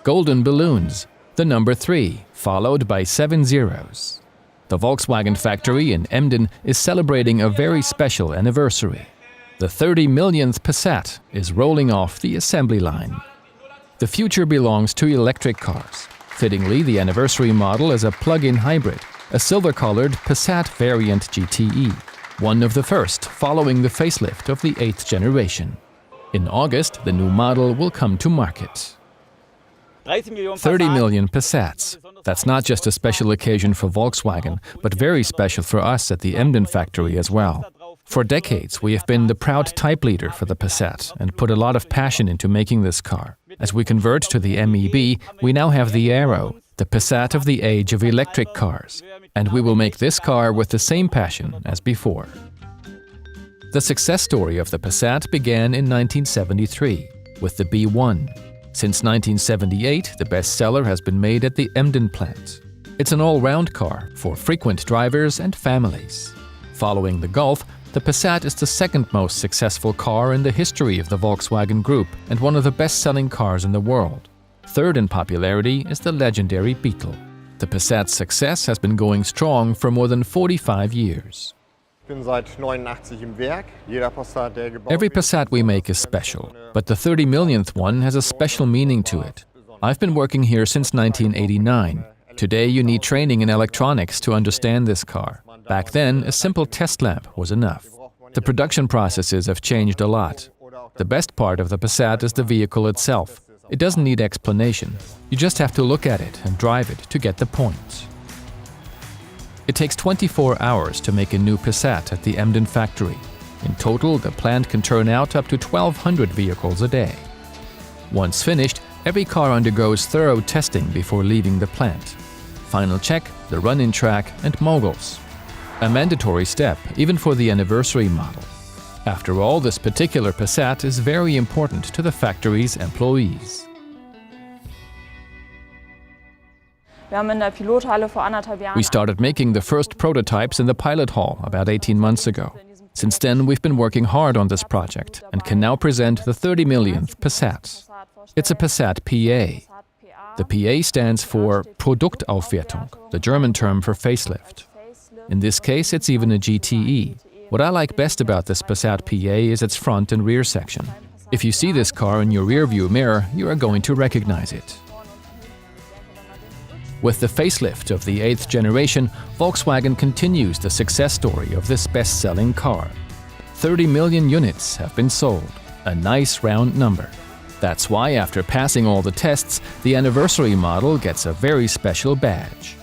golden balloons, the number 3, followed by 7 zeros. The Volkswagen factory in Emden is celebrating a very special anniversary. The 30 millionth Passat is rolling off the assembly line. The future belongs to electric cars. Fittingly, the anniversary model is a plug-in hybrid, a silver-colored Passat variant GTE, one of the first following the facelift of the 8th generation. In August, the new model will come to market. 30 million Passats. That's not just a special occasion for Volkswagen, but very special for us at the Emden factory as well. For decades, we have been the proud type leader for the Passat and put a lot of passion into making this car. As we convert to the MEB, we now have the Aero, the Passat of the age of electric cars. And we will make this car with the same passion as before. The success story of the Passat began in 1973 with the B1. Since 1978, the bestseller has been made at the Emden plant. It's an all-round car for frequent drivers and families. Following the Golf, the Passat is the second most successful car in the history of the Volkswagen Group and one of the best-selling cars in the world. Third in popularity is the legendary Beetle. The Passat's success has been going strong for more than 45 years. Every Passat we make is special, but the 30 millionth one has a special meaning to it. I've been working here since 1989. Today you need training in electronics to understand this car. Back then, a simple test lab was enough. The production processes have changed a lot. The best part of the Passat is the vehicle itself. It doesn't need explanation. You just have to look at it and drive it to get the point. It takes 24 hours to make a new Passat at the Emden factory. In total, the plant can turn out up to 1,200 vehicles a day. Once finished, every car undergoes thorough testing before leaving the plant. Final check, the run-in track, and moguls. A mandatory step, even for the anniversary model. After all, this particular Passat is very important to the factory's employees. We started making the first prototypes in the pilot hall about 18 months ago. Since then, we've been working hard on this project and can now present the 30 millionth Passat. It's a Passat PA. The PA stands for Produktaufwertung, the German term for facelift. In this case, it's even a GTE. What I like best about this Passat PA is its front and rear section. If you see this car in your rearview mirror, you are going to recognize it. With the facelift of the 8th generation, Volkswagen continues the success story of this best-selling car. 30 million units have been sold, a nice round number. That's why, after passing all the tests, the anniversary model gets a very special badge.